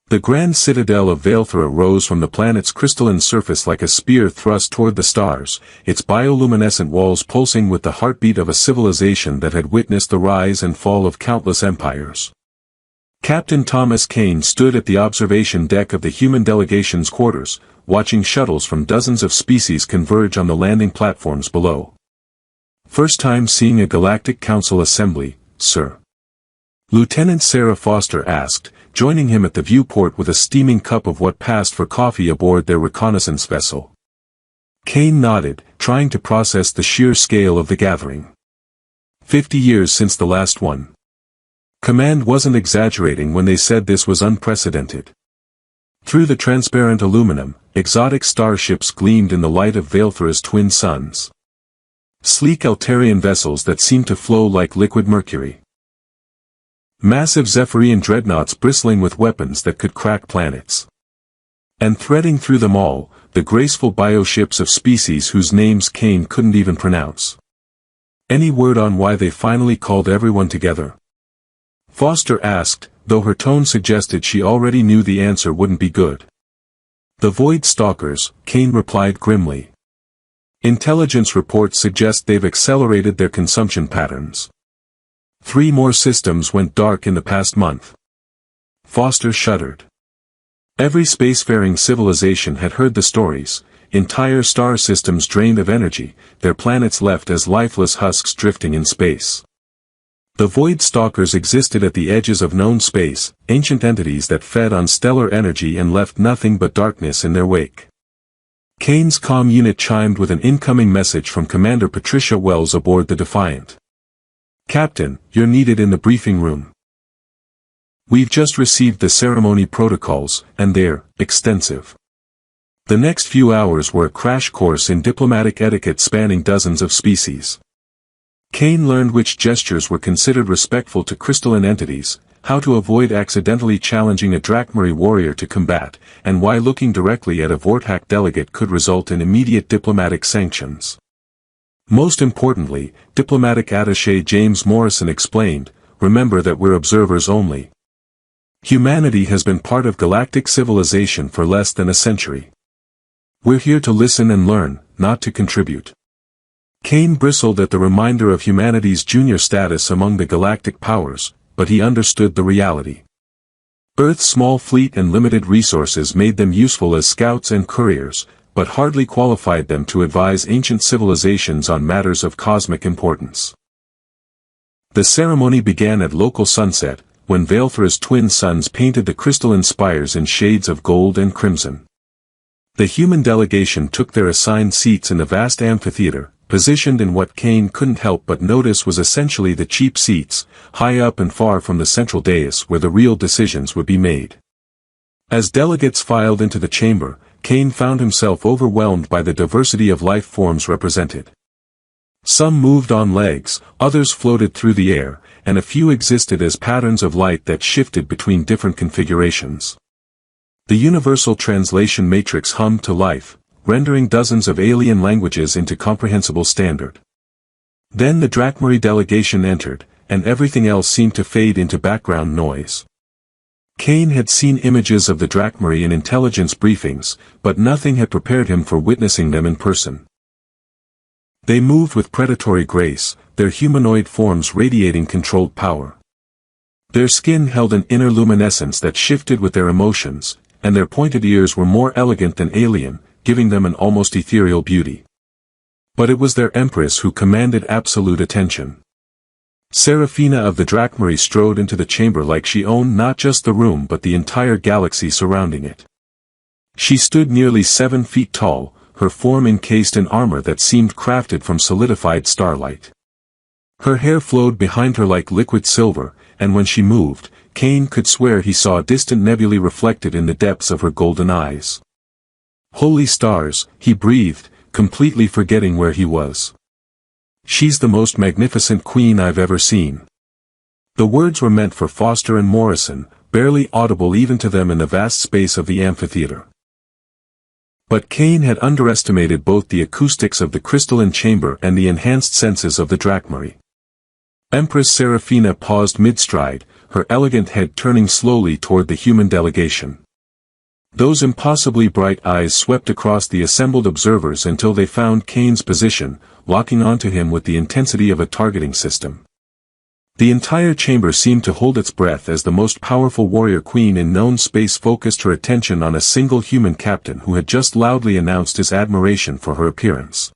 The grand citadel of Valethra rose from the planet's crystalline surface like a spear thrust toward the stars, its bioluminescent walls pulsing with the heartbeat of a civilization that had witnessed the rise and fall of countless empires. Captain Thomas Kane stood at the observation deck of the human delegation's quarters, watching shuttles from dozens of species converge on the landing platforms below. "First time seeing a Galactic Council assembly, sir?" Lieutenant Sarah Foster asked, joining him at the viewport with a steaming cup of what passed for coffee aboard their reconnaissance vessel. Kane nodded, trying to process the sheer scale of the gathering. 50 years since the last one. Command wasn't exaggerating when they said this was unprecedented. Through the transparent aluminum, exotic starships gleamed in the light of Valethra's twin suns. Sleek Altarian vessels that seemed to flow like liquid mercury. Massive Zephyrian dreadnoughts bristling with weapons that could crack planets. And threading through them all, the graceful bioships of species whose names Kane couldn't even pronounce. Any word on why they finally called everyone together? Foster asked, though her tone suggested she already knew the answer wouldn't be good. "The Void Stalkers," Kane replied grimly. "Intelligence reports suggest they've accelerated their consumption patterns. 3 more systems went dark in the past month." Foster shuddered. Every spacefaring civilization had heard the stories, entire star systems drained of energy, their planets left as lifeless husks drifting in space. The Void Stalkers existed at the edges of known space, ancient entities that fed on stellar energy and left nothing but darkness in their wake. Kane's comm unit chimed with an incoming message from Commander Patricia Wells aboard the Defiant. "Captain, you're needed in the briefing room. We've just received the ceremony protocols, and they're extensive." The next few hours were a crash course in diplomatic etiquette spanning dozens of species. Kane learned which gestures were considered respectful to crystalline entities, how to avoid accidentally challenging a Drachmary warrior to combat, and why looking directly at a Vortak delegate could result in immediate diplomatic sanctions. Most importantly, diplomatic attaché James Morrison explained, "Remember that we're observers only. Humanity has been part of galactic civilization for less than a century. We're here to listen and learn, not to contribute." Kane bristled at the reminder of humanity's junior status among the galactic powers, but he understood the reality. Earth's small fleet and limited resources made them useful as scouts and couriers, but hardly qualified them to advise ancient civilizations on matters of cosmic importance. The ceremony began at local sunset, when Valethra's twin suns painted the crystalline spires in shades of gold and crimson. The human delegation took their assigned seats in the vast amphitheater, positioned in what Kane couldn't help but notice was essentially the cheap seats, high up and far from the central dais where the real decisions would be made. As delegates filed into the chamber, Kane found himself overwhelmed by the diversity of life forms represented. Some moved on legs, others floated through the air, and a few existed as patterns of light that shifted between different configurations. The universal translation matrix hummed to life, rendering dozens of alien languages into comprehensible standard. Then the Drachmary delegation entered, and everything else seemed to fade into background noise. Kane had seen images of the Drachmary in intelligence briefings, but nothing had prepared him for witnessing them in person. They moved with predatory grace, their humanoid forms radiating controlled power. Their skin held an inner luminescence that shifted with their emotions, and their pointed ears were more elegant than alien, giving them an almost ethereal beauty. But it was their empress who commanded absolute attention. Seraphina of the Drachmary strode into the chamber like she owned not just the room but the entire galaxy surrounding it. She stood nearly 7 feet tall, her form encased in armor that seemed crafted from solidified starlight. Her hair flowed behind her like liquid silver, and when she moved, Kane could swear he saw distant nebulae reflected in the depths of her golden eyes. "Holy stars," he breathed, completely forgetting where he was. "She's the most magnificent queen I've ever seen." The words were meant for Foster and Morrison, barely audible even to them in the vast space of the amphitheater. But Kane had underestimated both the acoustics of the crystalline chamber and the enhanced senses of the Drachmary. Empress Seraphina paused mid-stride, her elegant head turning slowly toward the human delegation. Those impossibly bright eyes swept across the assembled observers until they found Kane's position, locking onto him with the intensity of a targeting system. The entire chamber seemed to hold its breath as the most powerful warrior queen in known space focused her attention on a single human captain who had just loudly announced his admiration for her appearance.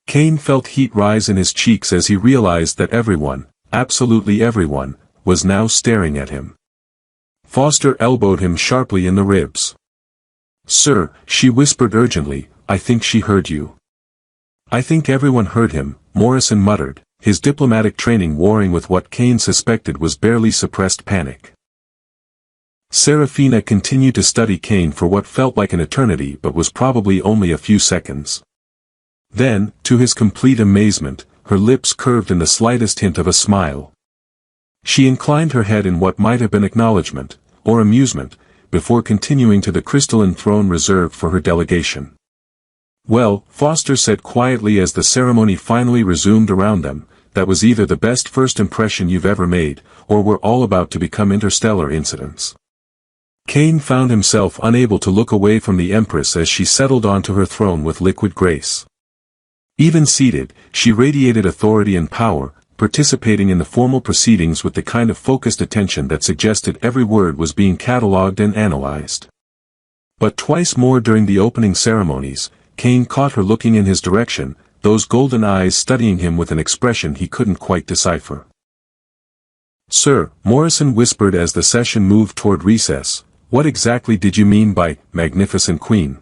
Kane felt heat rise in his cheeks as he realized that everyone, absolutely everyone, was now staring at him. Foster elbowed him sharply in the ribs. "Sir," she whispered urgently, "I think she heard you." "I think everyone heard him," Morrison muttered, his diplomatic training warring with what Kane suspected was barely suppressed panic. Serafina continued to study Kane for what felt like an eternity but was probably only a few seconds. Then, to his complete amazement, her lips curved in the slightest hint of a smile. She inclined her head in what might have been acknowledgement, or amusement, before continuing to the crystalline throne reserved for her delegation. "Well," Foster said quietly as the ceremony finally resumed around them, "that was either the best first impression you've ever made, or we're all about to become interstellar incidents." Kane found himself unable to look away from the Empress as she settled onto her throne with liquid grace. Even seated, she radiated authority and power, participating in the formal proceedings with the kind of focused attention that suggested every word was being catalogued and analyzed. But twice more during the opening ceremonies, Kane caught her looking in his direction, those golden eyes studying him with an expression he couldn't quite decipher. "Sir," Morrison whispered as the session moved toward recess, "what exactly did you mean by magnificent queen?"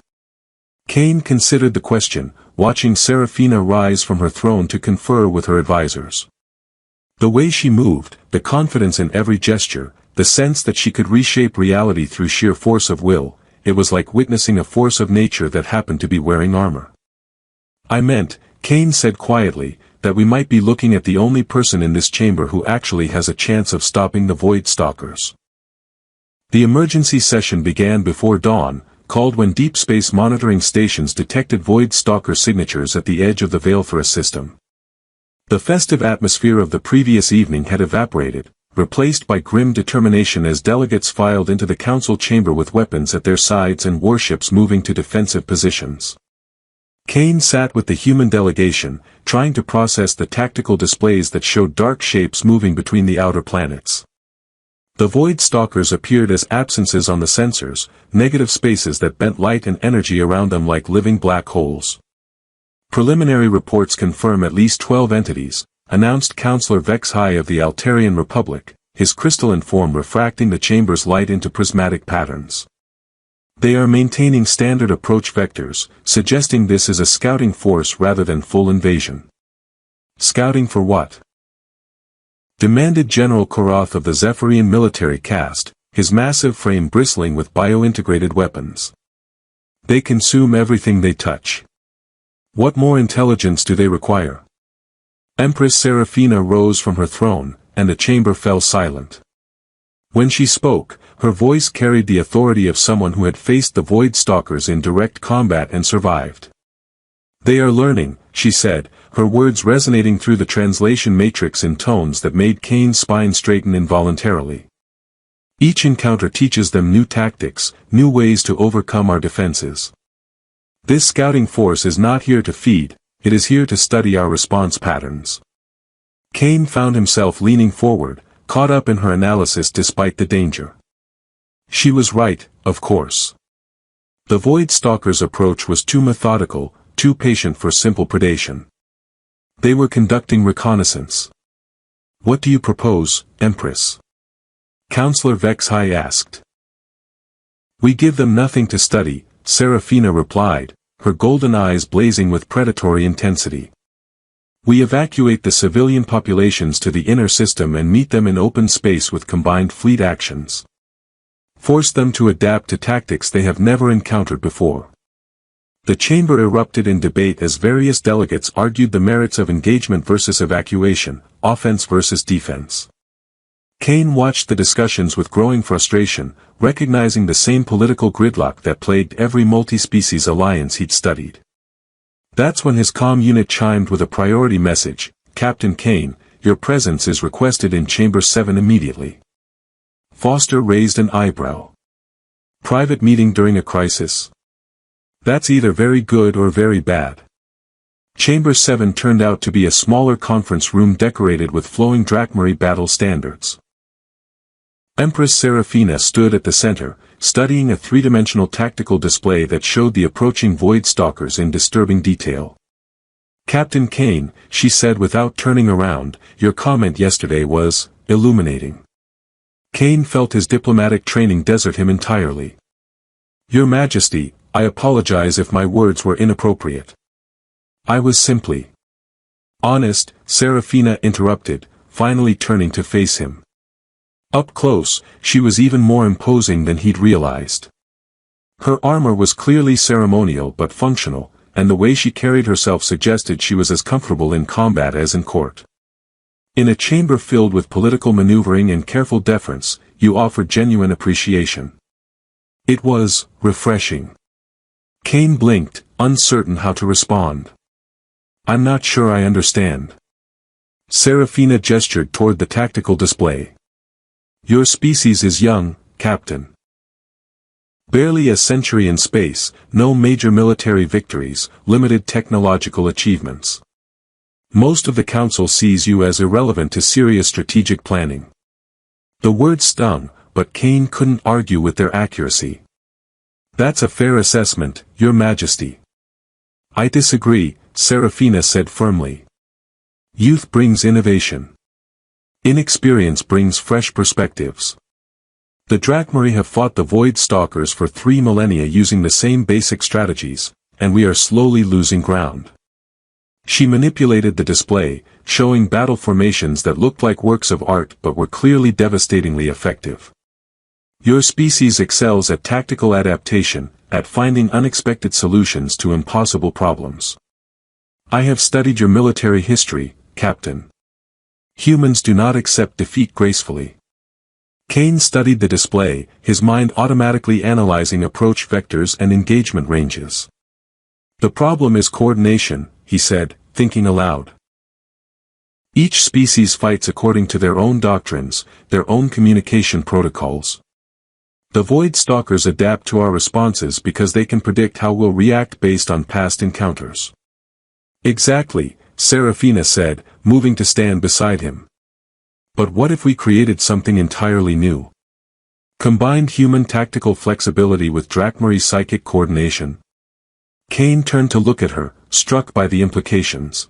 Kane considered the question, watching Serafina rise from her throne to confer with her advisors. The way she moved, the confidence in every gesture, the sense that she could reshape reality through sheer force of will, it was like witnessing a force of nature that happened to be wearing armor. "I meant," Kane said quietly, "that we might be looking at the only person in this chamber who actually has a chance of stopping the Void Stalkers." The emergency session began before dawn, called when deep space monitoring stations detected Void Stalker signatures at the edge of the Veilthra system. The festive atmosphere of the previous evening had evaporated, replaced by grim determination as delegates filed into the council chamber with weapons at their sides and warships moving to defensive positions. Kane sat with the human delegation, trying to process the tactical displays that showed dark shapes moving between the outer planets. The Void Stalkers appeared as absences on the sensors, negative spaces that bent light and energy around them like living black holes. "Preliminary reports confirm at least 12 entities," announced Councillor Vexhai of the Altarian Republic, his crystalline form refracting the chamber's light into prismatic patterns. "They are maintaining standard approach vectors, suggesting this is a scouting force rather than full invasion." "Scouting for what?" demanded General Korath of the Zephyrian military caste, his massive frame bristling with bio-integrated weapons. "They consume everything they touch. What more intelligence do they require?" Empress Serafina rose from her throne, and the chamber fell silent. When she spoke, her voice carried the authority of someone who had faced the Void Stalkers in direct combat and survived. "They are learning," she said, her words resonating through the translation matrix in tones that made Kane's spine straighten involuntarily. "Each encounter teaches them new tactics, new ways to overcome our defenses. This scouting force is not here to feed, it is here to study our response patterns." Kane found himself leaning forward, caught up in her analysis despite the danger. She was right, of course. The Void Stalkers' approach was too methodical, too patient for simple predation. They were conducting reconnaissance. "What do you propose, Empress?" Councillor Vexhai asked. "We give them nothing to study," Serafina replied, her golden eyes blazing with predatory intensity. "We evacuate the civilian populations to the inner system and meet them in open space with combined fleet actions. Force them to adapt to tactics they have never encountered before." The chamber erupted in debate as various delegates argued the merits of engagement versus evacuation, offense versus defense. Kane watched the discussions with growing frustration, recognizing the same political gridlock that plagued every multi-species alliance he'd studied. That's when his comm unit chimed with a priority message: "Captain Kane, your presence is requested in Chamber 7 immediately." Foster raised an eyebrow. Private meeting during a crisis? That's either very good or very bad. Chamber 7 turned out to be a smaller conference room decorated with flowing Drachmarie battle standards. Empress Seraphina stood at the center, studying a three-dimensional tactical display that showed the approaching Void Stalkers in disturbing detail. "Captain Kane," she said without turning around, "your comment yesterday was illuminating." Kane felt his diplomatic training desert him entirely. "Your Majesty, I apologize if my words were inappropriate. I was simply honest," Seraphina interrupted, finally turning to face him. Up close, she was even more imposing than he'd realized. Her armor was clearly ceremonial but functional, and the way she carried herself suggested she was as comfortable in combat as in court. "In a chamber filled with political maneuvering and careful deference, you offered genuine appreciation." It was refreshing. Kane blinked, uncertain how to respond. "I'm not sure I understand." Seraphina gestured toward the tactical display. "Your species is young, Captain. Barely a century in space, no major military victories, limited technological achievements. Most of the Council sees you as irrelevant to serious strategic planning." The word stung, but Kane couldn't argue with their accuracy. "That's a fair assessment, Your Majesty." "I disagree," Seraphina said firmly. "Youth brings innovation. Inexperience brings fresh perspectives. The Drachmarie have fought the Void Stalkers for 3 millennia using the same basic strategies, and we are slowly losing ground." She manipulated the display, showing battle formations that looked like works of art but were clearly devastatingly effective. "Your species excels at tactical adaptation, at finding unexpected solutions to impossible problems. I have studied your military history, Captain. Humans do not accept defeat gracefully." Kane studied the display, his mind automatically analyzing approach vectors and engagement ranges. "The problem is coordination," he said, thinking aloud. "Each species fights according to their own doctrines, their own communication protocols. The Void Stalkers adapt to our responses because they can predict how we'll react based on past encounters." "Exactly," Seraphina said, moving to stand beside him. "But what if we created something entirely new? Combined human tactical flexibility with Drachmarie psychic coordination?" Kane turned to look at her, struck by the implications.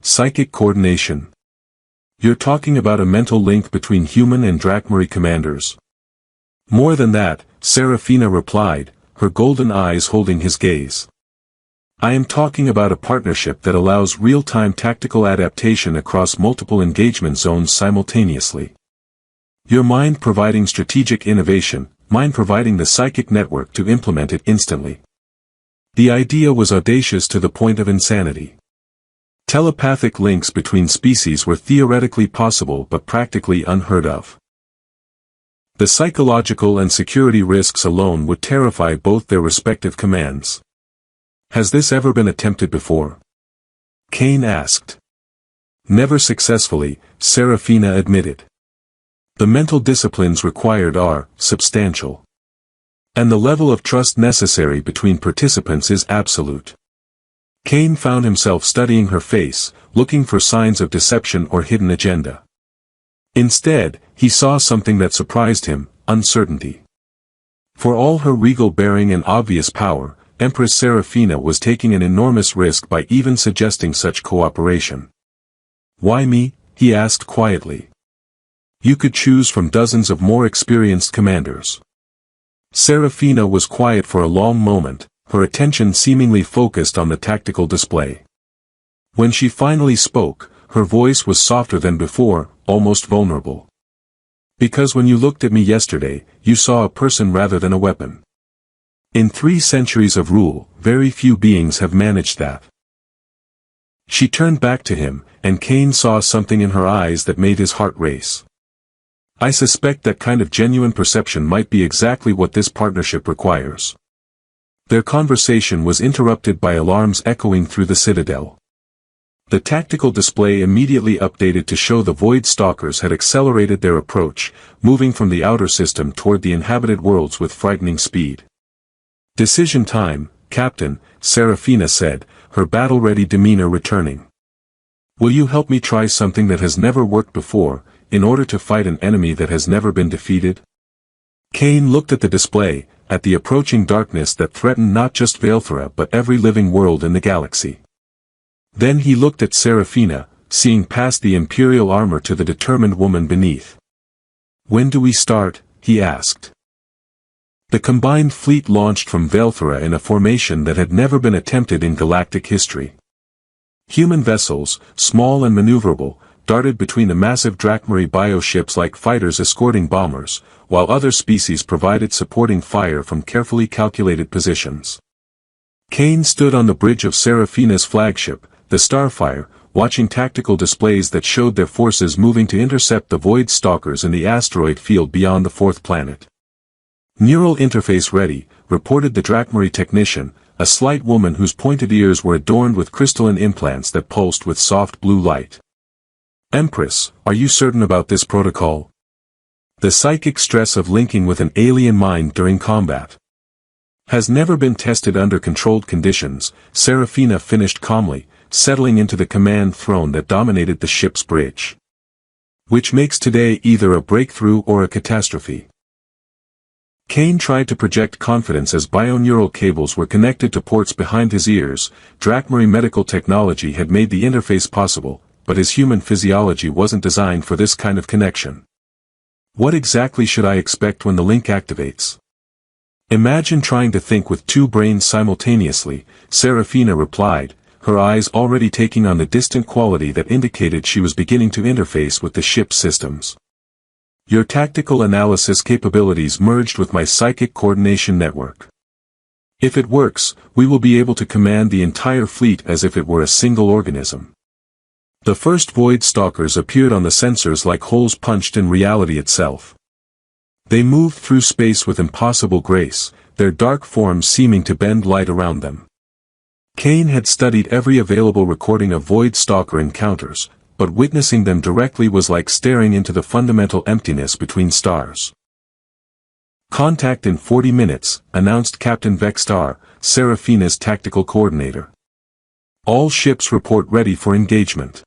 "Psychic coordination? You're talking about a mental link between human and Drachmarie commanders?" "More than that," Seraphina replied, her golden eyes holding his gaze. "I am talking about a partnership that allows real-time tactical adaptation across multiple engagement zones simultaneously. Your mind providing strategic innovation, mine providing the psychic network to implement it instantly." The idea was audacious to the point of insanity. Telepathic links between species were theoretically possible but practically unheard of. The psychological and security risks alone would terrify both their respective commands. "Has this ever been attempted before?" Kane asked. "Never successfully," Seraphina admitted. "The mental disciplines required are substantial. And the level of trust necessary between participants is absolute." Kane found himself studying her face, looking for signs of deception or hidden agenda. Instead, he saw something that surprised him: uncertainty. For all her regal bearing and obvious power, Empress Seraphina was taking an enormous risk by even suggesting such cooperation. "Why me?" he asked quietly. "You could choose from dozens of more experienced commanders." Seraphina was quiet for a long moment, her attention seemingly focused on the tactical display. When she finally spoke, her voice was softer than before, almost vulnerable. "Because when you looked at me yesterday, you saw a person rather than a weapon. In 3 centuries of rule, very few beings have managed that." She turned back to him, and Kane saw something in her eyes that made his heart race. "I suspect that kind of genuine perception might be exactly what this partnership requires." Their conversation was interrupted by alarms echoing through the citadel. The tactical display immediately updated to show the Void Stalkers had accelerated their approach, moving from the outer system toward the inhabited worlds with frightening speed. "Decision time, Captain," Serafina said, her battle-ready demeanor returning. "Will you help me try something that has never worked before, in order to fight an enemy that has never been defeated?" Kane looked at the display, at the approaching darkness that threatened not just Valethera but every living world in the galaxy. Then he looked at Serafina, seeing past the Imperial armor to the determined woman beneath. "When do we start?" he asked. The combined fleet launched from Valethera in a formation that had never been attempted in galactic history. Human vessels, small and maneuverable, darted between the massive Drachmarie bioships like fighters escorting bombers, while other species provided supporting fire from carefully calculated positions. Kane stood on the bridge of Serafina's flagship, the Starfire, watching tactical displays that showed their forces moving to intercept the Void Stalkers in the asteroid field beyond the fourth planet. "Neural interface ready," reported the Drachmarie technician, a slight woman whose pointed ears were adorned with crystalline implants that pulsed with soft blue light. "Empress, are you certain about this protocol? The psychic stress of linking with an alien mind during combat has never been tested under controlled conditions," Serafina finished calmly, settling into the command throne that dominated the ship's bridge. "Which makes today either a breakthrough or a catastrophe." Kane tried to project confidence as bioneural cables were connected to ports behind his ears. Drachmarie medical technology had made the interface possible, but his human physiology wasn't designed for this kind of connection. "What exactly should I expect when the link activates?" "Imagine trying to think with two brains simultaneously," Serafina replied, her eyes already taking on the distant quality that indicated she was beginning to interface with the ship's systems. "Your tactical analysis capabilities merged with my psychic coordination network. If it works, we will be able to command the entire fleet as if it were a single organism." The first Void Stalkers appeared on the sensors like holes punched in reality itself. They moved through space with impossible grace, their dark forms seeming to bend light around them. Kane had studied every available recording of Void Stalker encounters, but witnessing them directly was like staring into the fundamental emptiness between stars. "Contact in 40 minutes, announced Captain Vextar, Serafina's tactical coordinator. "All ships report ready for engagement."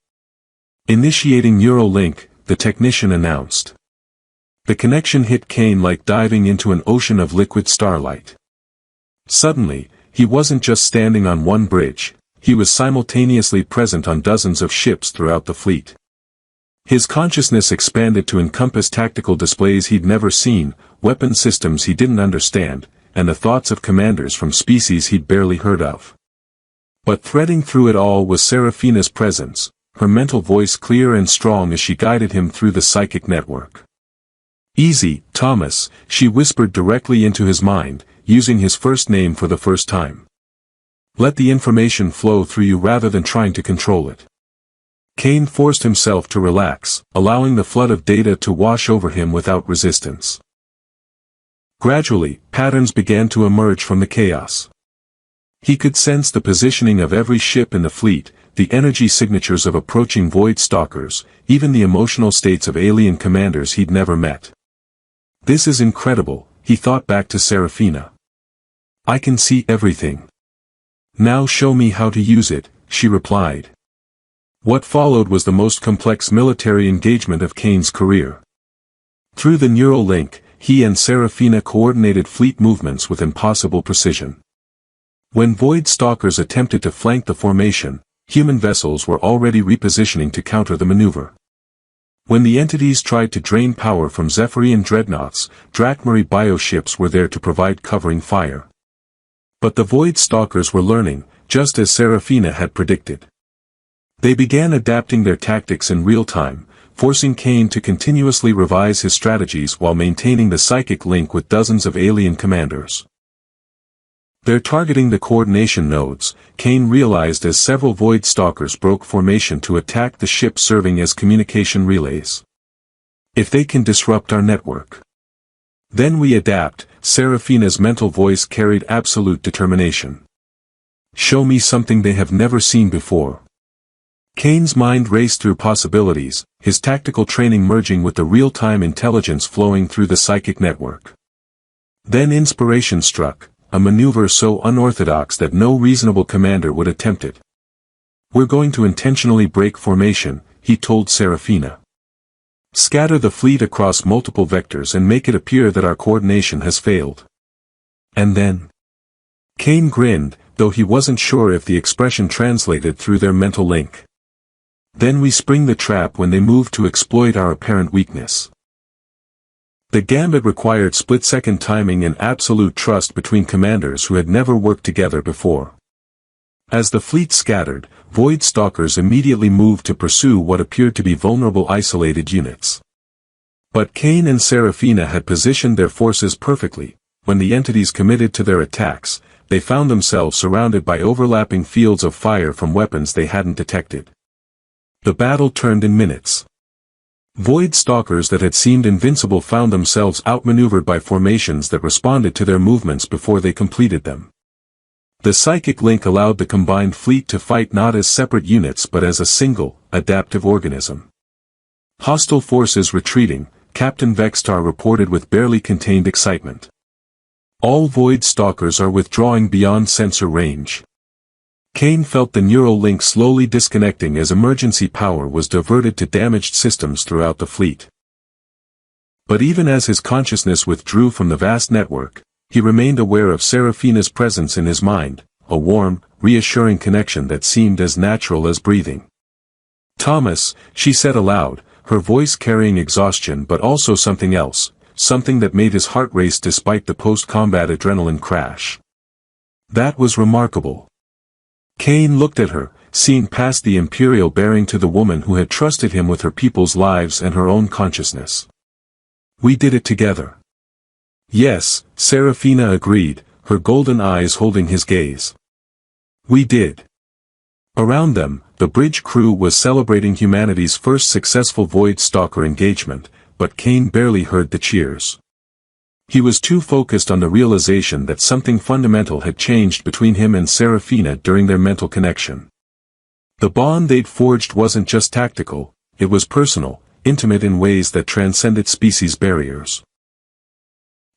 "Initiating neural link," the technician announced. The connection hit Kane like diving into an ocean of liquid starlight. Suddenly, he wasn't just standing on one bridge, he was simultaneously present on dozens of ships throughout the fleet. His consciousness expanded to encompass tactical displays he'd never seen, weapon systems he didn't understand, and the thoughts of commanders from species he'd barely heard of. But threading through it all was Serafina's presence, her mental voice clear and strong as she guided him through the psychic network. "Easy, Thomas," she whispered directly into his mind, using his first name for the first time. "Let the information flow through you rather than trying to control it." Kane forced himself to relax, allowing the flood of data to wash over him without resistance. Gradually, patterns began to emerge from the chaos. He could sense the positioning of every ship in the fleet, the energy signatures of approaching Void Stalkers, even the emotional states of alien commanders he'd never met. "This is incredible," he thought back to Serafina. "I can see everything." "Now show me how to use it," she replied. What followed was the most complex military engagement of Kane's career. Through the neural link, he and Serafina coordinated fleet movements with impossible precision. When Void Stalkers attempted to flank the formation, human vessels were already repositioning to counter the maneuver. When the entities tried to drain power from Zephyrian dreadnoughts, Drachmarie bioships were there to provide covering fire. But the Void Stalkers were learning, just as Serafina had predicted. They began adapting their tactics in real time, forcing Kane to continuously revise his strategies while maintaining the psychic link with dozens of alien commanders. They're targeting the coordination nodes, Kane realized as several Void Stalkers broke formation to attack the ship serving as communication relays. "If they can disrupt our network, then we adapt," Serafina's mental voice carried absolute determination. "Show me something they have never seen before." Kane's mind raced through possibilities, his tactical training merging with the real-time intelligence flowing through the psychic network. Then inspiration struck, a maneuver so unorthodox that no reasonable commander would attempt it. "We're going to intentionally break formation," he told Serafina. "Scatter the fleet across multiple vectors and make it appear that our coordination has failed." And then? Kane grinned, though he wasn't sure if the expression translated through their mental link. "Then we spring the trap when they move to exploit our apparent weakness." The gambit required split-second timing and absolute trust between commanders who had never worked together before. As the fleet scattered, Void Stalkers immediately moved to pursue what appeared to be vulnerable isolated units. But Kane and Serafina had positioned their forces perfectly. When the entities committed to their attacks, they found themselves surrounded by overlapping fields of fire from weapons they hadn't detected. The battle turned in minutes. Void Stalkers that had seemed invincible found themselves outmaneuvered by formations that responded to their movements before they completed them. The psychic link allowed the combined fleet to fight not as separate units but as a single, adaptive organism. "Hostile forces retreating," Captain Vextar reported with barely contained excitement. "All Void Stalkers are withdrawing beyond sensor range." Kane felt the neural link slowly disconnecting as emergency power was diverted to damaged systems throughout the fleet. But even as his consciousness withdrew from the vast network, he remained aware of Serafina's presence in his mind, a warm, reassuring connection that seemed as natural as breathing. "Thomas," she said aloud, her voice carrying exhaustion but also something else, something that made his heart race despite the post-combat adrenaline crash. That was remarkable. Kane looked at her, seeing past the imperial bearing to the woman who had trusted him with her people's lives and her own consciousness. "We did it together." "Yes," Serafina agreed, her golden eyes holding his gaze. "We did." Around them, the bridge crew was celebrating humanity's first successful Void Stalker engagement, but Kane barely heard the cheers. He was too focused on the realization that something fundamental had changed between him and Serafina during their mental connection. The bond they'd forged wasn't just tactical, it was personal, intimate in ways that transcended species barriers.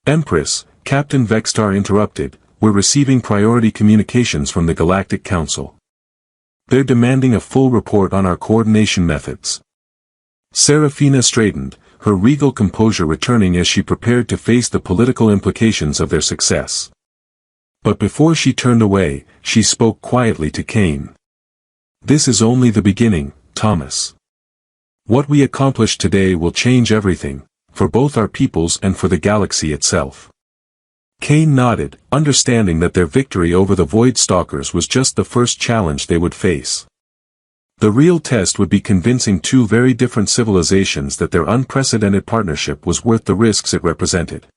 "Empress," Captain Vextar interrupted, "we're receiving priority communications from the Galactic Council. They're demanding a full report on our coordination methods." Serafina straightened, her regal composure returning as she prepared to face the political implications of their success. But before she turned away, she spoke quietly to Kane. "This is only the beginning, Thomas. What we accomplish today will change everything, for both our peoples and for the galaxy itself." Kane nodded, understanding that their victory over the Void Stalkers was just the first challenge they would face. The real test would be convincing two very different civilizations that their unprecedented partnership was worth the risks it represented.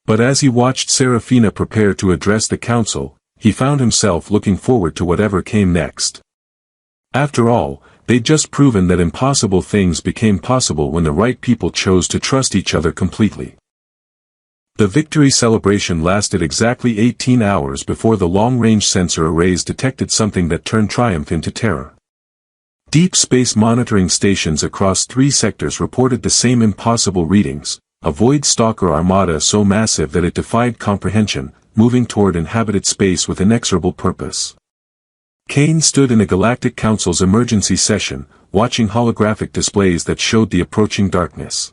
But as he watched Serafina prepare to address the council, he found himself looking forward to whatever came next. After all, they'd just proven that impossible things became possible when the right people chose to trust each other completely. The victory celebration lasted exactly 18 hours before the long-range sensor arrays detected something that turned triumph into terror. Deep space monitoring stations across 3 sectors reported the same impossible readings, a Void Stalker armada so massive that it defied comprehension, moving toward inhabited space with inexorable purpose. Kane stood in a Galactic Council's emergency session, watching holographic displays that showed the approaching darkness.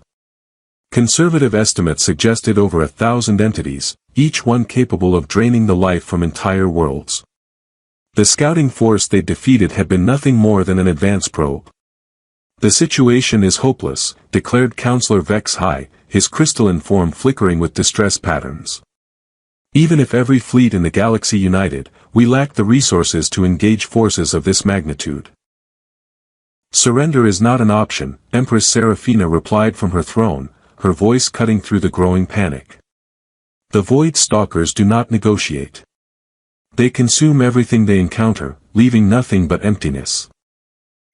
Conservative estimates suggested over 1,000 entities, each one capable of draining the life from entire worlds. The scouting force they defeated had been nothing more than an advance probe. "The situation is hopeless," declared Counselor Vex High, his crystalline form flickering with distress patterns. "Even if every fleet in the galaxy united, we lack the resources to engage forces of this magnitude." "Surrender is not an option," Empress Serafina replied from her throne, her voice cutting through the growing panic. "The Void Stalkers do not negotiate. They consume everything they encounter, leaving nothing but emptiness."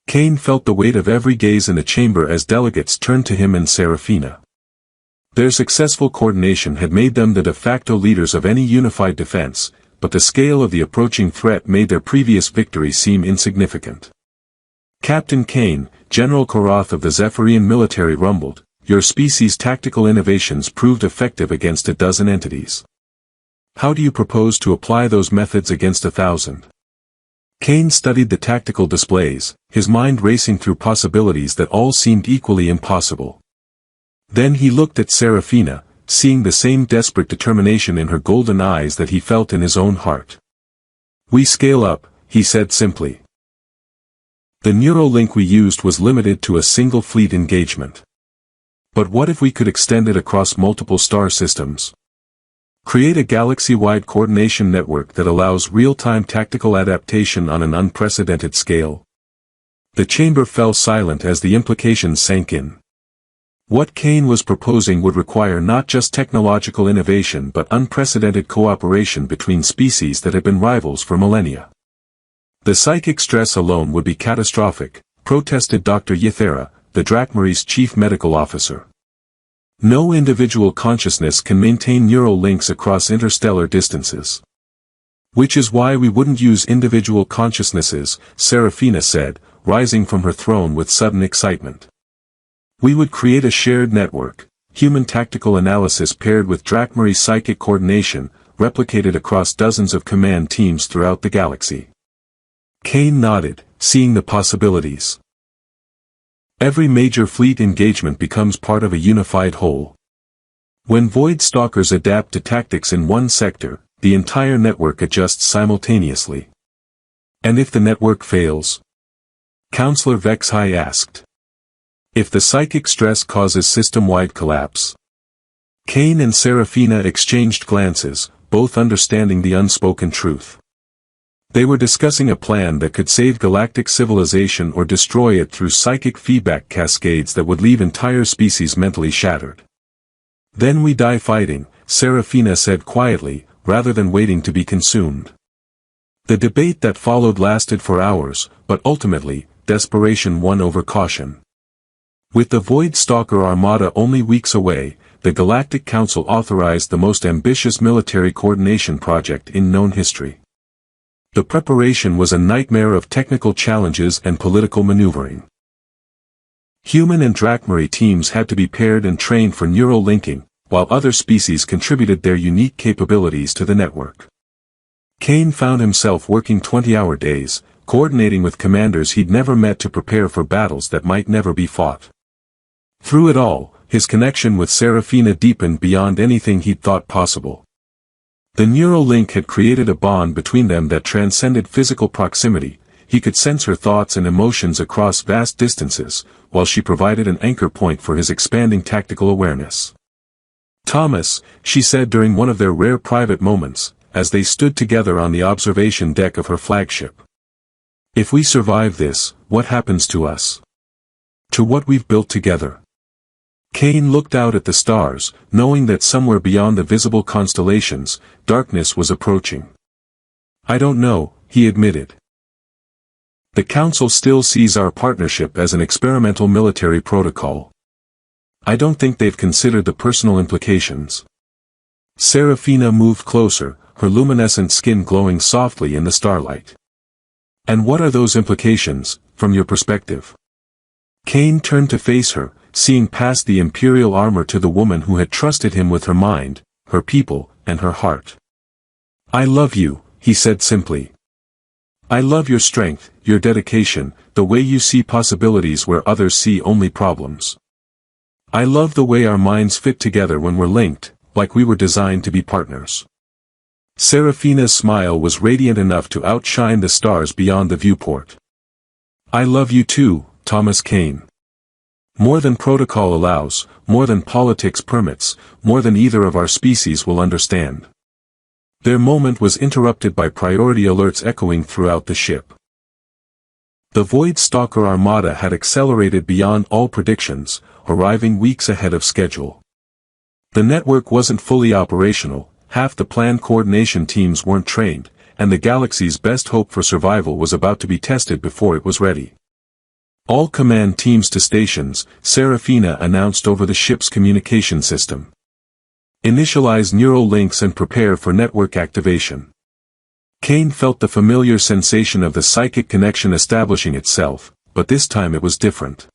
Kane felt the weight of every gaze in the chamber as delegates turned to him and Serafina. Their successful coordination had made them the de facto leaders of any unified defense, but the scale of the approaching threat made their previous victory seem insignificant. Captain Kane, General Korath of the Zephyrian military rumbled, "Your species' tactical innovations proved effective against a dozen entities. How do you propose to apply those methods against 1,000? Kane studied the tactical displays, his mind racing through possibilities that all seemed equally impossible. Then he looked at Serafina, seeing the same desperate determination in her golden eyes that he felt in his own heart. "We scale up," he said simply. The neurolink we used was limited to a single fleet engagement. But what if we could extend it across multiple star systems? Create a galaxy-wide coordination network that allows real-time tactical adaptation on an unprecedented scale? The chamber fell silent as the implications sank in. What Kane was proposing would require not just technological innovation but unprecedented cooperation between species that had been rivals for millennia. The psychic stress alone would be catastrophic, protested Dr. Ythera, the Drakmary's chief medical officer. No individual consciousness can maintain neural links across interstellar distances. Which is why we wouldn't use individual consciousnesses, Serafina said, rising from her throne with sudden excitement. We would create a shared network, human tactical analysis paired with Drakmary psychic coordination, replicated across dozens of command teams throughout the galaxy. Kane nodded, seeing the possibilities. Every major fleet engagement becomes part of a unified whole. When Void Stalkers adapt to tactics in one sector, the entire network adjusts simultaneously. And if the network fails? Counselor Vexhai asked. If the psychic stress causes system-wide collapse? Kane and Serafina exchanged glances, both understanding the unspoken truth. They were discussing a plan that could save galactic civilization or destroy it through psychic feedback cascades that would leave entire species mentally shattered. Then we die fighting, Serafina said quietly, rather than waiting to be consumed. The debate that followed lasted for hours, but ultimately, desperation won over caution. With the Void Stalker Armada only weeks away, the Galactic Council authorized the most ambitious military coordination project in known history. The preparation was a nightmare of technical challenges and political maneuvering. Human and Drakmary teams had to be paired and trained for neural linking, while other species contributed their unique capabilities to the network. Kane found himself working 20-hour days, coordinating with commanders he'd never met to prepare for battles that might never be fought. Through it all, his connection with Serafina deepened beyond anything he'd thought possible. The neural link had created a bond between them that transcended physical proximity. He could sense her thoughts and emotions across vast distances, while she provided an anchor point for his expanding tactical awareness. "Thomas," she said during one of their rare private moments, as they stood together on the observation deck of her flagship. "If we survive this, what happens to us? To what we've built together?" Kane looked out at the stars, knowing that somewhere beyond the visible constellations, darkness was approaching. "I don't know," he admitted. "The Council still sees our partnership as an experimental military protocol. I don't think they've considered the personal implications." Serafina moved closer, her luminescent skin glowing softly in the starlight. "And what are those implications, from your perspective?" Kane turned to face her, seeing past the imperial armor to the woman who had trusted him with her mind, her people, and her heart. "I love you," he said simply. "I love your strength, your dedication, the way you see possibilities where others see only problems. I love the way our minds fit together when we're linked, like we were designed to be partners." Serafina's smile was radiant enough to outshine the stars beyond the viewport. "I love you too, Thomas Kane. More than protocol allows, more than politics permits, more than either of our species will understand." Their moment was interrupted by priority alerts echoing throughout the ship. The Void Stalker Armada had accelerated beyond all predictions, arriving weeks ahead of schedule. The network wasn't fully operational, half the planned coordination teams weren't trained, and the galaxy's best hope for survival was about to be tested before it was ready. "All command teams to stations," Serafina announced over the ship's communication system. "Initialize neural links and prepare for network activation." Kane felt the familiar sensation of the psychic connection establishing itself, but this time it was different.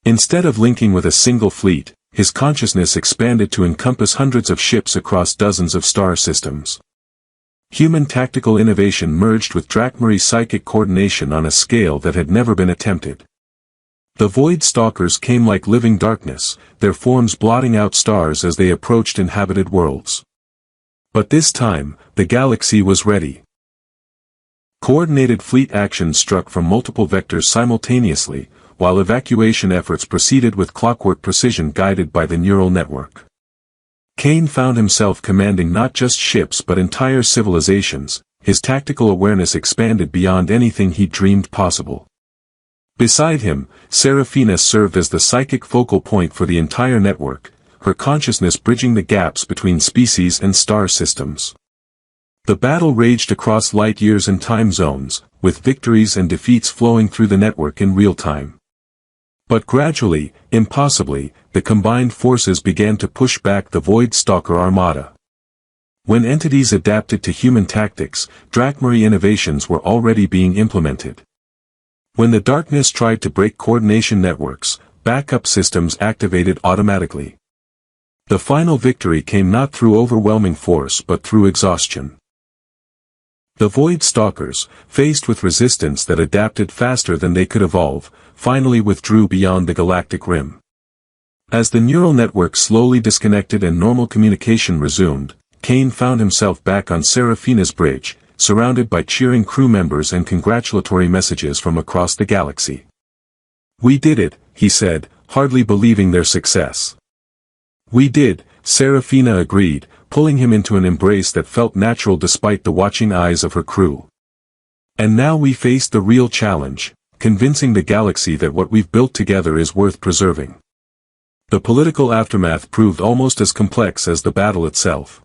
Instead of linking with a single fleet, his consciousness expanded to encompass hundreds of ships across dozens of star systems. Human tactical innovation merged with Drakmari psychic coordination on a scale that had never been attempted. The Void Stalkers came like living darkness, their forms blotting out stars as they approached inhabited worlds. But this time, the galaxy was ready. Coordinated fleet action struck from multiple vectors simultaneously, while evacuation efforts proceeded with clockwork precision guided by the neural network. Kane found himself commanding not just ships but entire civilizations. His tactical awareness expanded beyond anything he dreamed possible. Beside him, Serafina served as the psychic focal point for the entire network, her consciousness bridging the gaps between species and star systems. The battle raged across light years and time zones, with victories and defeats flowing through the network in real time. But gradually, impossibly, the combined forces began to push back the Void Stalker armada. When entities adapted to human tactics, Drakmari innovations were already being implemented. When the darkness tried to break coordination networks, backup systems activated automatically. The final victory came not through overwhelming force but through exhaustion. The Void Stalkers, faced with resistance that adapted faster than they could evolve, finally withdrew beyond the galactic rim. As the neural network slowly disconnected and normal communication resumed, Kane found himself back on Serafina's bridge, surrounded by cheering crew members and congratulatory messages from across the galaxy. "We did it," he said, hardly believing their success. "We did," Serafina agreed, pulling him into an embrace that felt natural despite the watching eyes of her crew. "And now we face the real challenge, convincing the galaxy that what we've built together is worth preserving." The political aftermath proved almost as complex as the battle itself.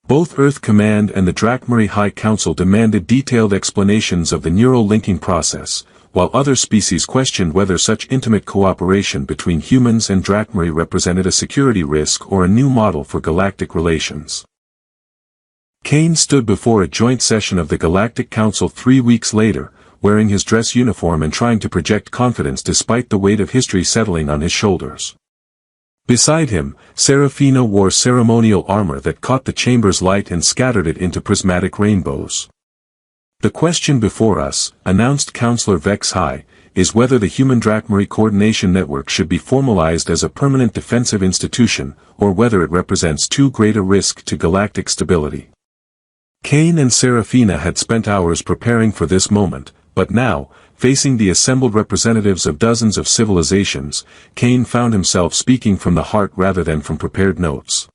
Both Earth Command and the Drakmari High Council demanded detailed explanations of the neural linking process, while other species questioned whether such intimate cooperation between humans and Drakmari represented a security risk or a new model for galactic relations. Kane stood before a joint session of the Galactic Council 3 weeks later, wearing his dress uniform and trying to project confidence despite the weight of history settling on his shoulders. Beside him, Serafina wore ceremonial armor that caught the chamber's light and scattered it into prismatic rainbows. "The question before us," announced Counselor Vex High, "is whether the Human Drakmari Coordination Network should be formalized as a permanent defensive institution, or whether it represents too great a risk to galactic stability." Kane and Serafina had spent hours preparing for this moment, but now, facing the assembled representatives of dozens of civilizations, Kane found himself speaking from the heart rather than from prepared notes.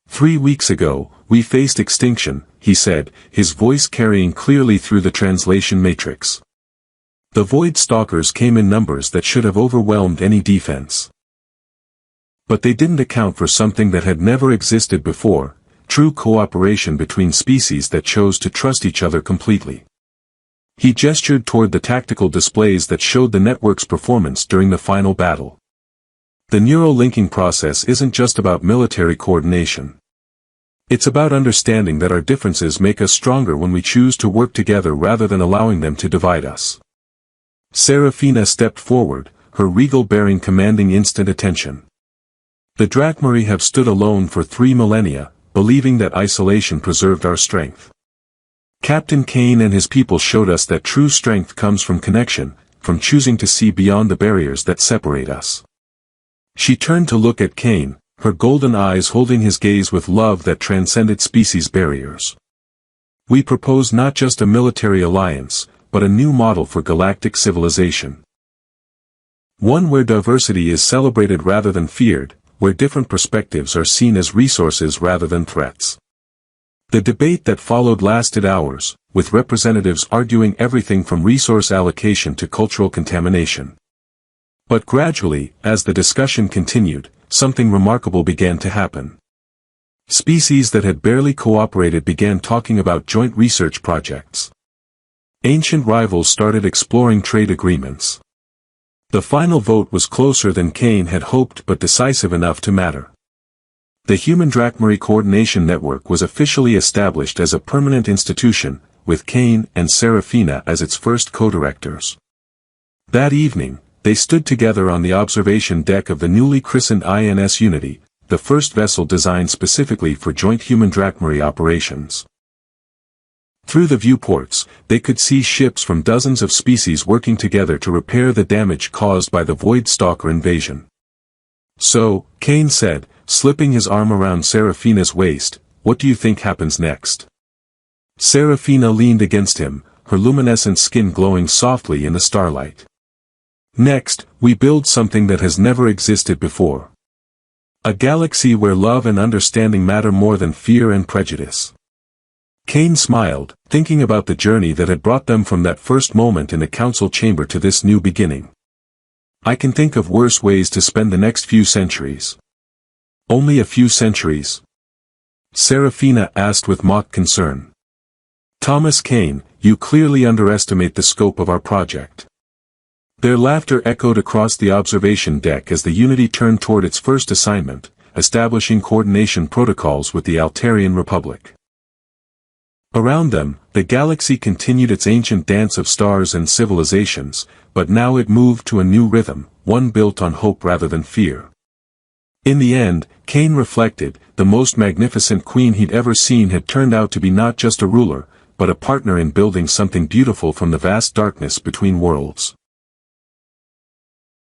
"3 weeks ago, we faced extinction," he said, his voice carrying clearly through the translation matrix. "The Void Stalkers came in numbers that should have overwhelmed any defense. But they didn't account for something that had never existed before, true cooperation between species that chose to trust each other completely." He gestured toward the tactical displays that showed the network's performance during the final battle. "The neural linking process isn't just about military coordination. It's about understanding that our differences make us stronger when we choose to work together rather than allowing them to divide us." Serafina stepped forward, her regal bearing commanding instant attention. "The Drakmari have stood alone for 3 millennia, believing that isolation preserved our strength. Captain Kane and his people showed us that true strength comes from connection, from choosing to see beyond the barriers that separate us." She turned to look at Kane, her golden eyes holding his gaze with love that transcended species barriers. "We propose not just a military alliance, but a new model for galactic civilization. One where diversity is celebrated rather than feared, where different perspectives are seen as resources rather than threats." The debate that followed lasted hours, with representatives arguing everything from resource allocation to cultural contamination. But gradually, as the discussion continued, something remarkable began to happen. Species that had barely cooperated began talking about joint research projects. Ancient rivals started exploring trade agreements. The final vote was closer than Kane had hoped but decisive enough to matter. The Human Drakmari Coordination Network was officially established as a permanent institution, with Kane and Serafina as its first co-directors. That evening, they stood together on the observation deck of the newly christened INS Unity, the first vessel designed specifically for joint human-Drakmari operations. Through the viewports, they could see ships from dozens of species working together to repair the damage caused by the Void Stalker invasion. "So," Kane said, slipping his arm around Serafina's waist, "what do you think happens next?" Serafina leaned against him, her luminescent skin glowing softly in the starlight. "Next, we build something that has never existed before. A galaxy where love and understanding matter more than fear and prejudice." Kane smiled, thinking about the journey that had brought them from that first moment in the council chamber to this new beginning. "I can think of worse ways to spend the next few centuries." "Only a few centuries?" Serafina asked with mock concern. "Thomas Kane, you clearly underestimate the scope of our project." Their laughter echoed across the observation deck as the Unity turned toward its first assignment, establishing coordination protocols with the Altarian Republic. Around them, the galaxy continued its ancient dance of stars and civilizations, but now it moved to a new rhythm, one built on hope rather than fear. In the end, Kane reflected, the most magnificent queen he'd ever seen had turned out to be not just a ruler, but a partner in building something beautiful from the vast darkness between worlds.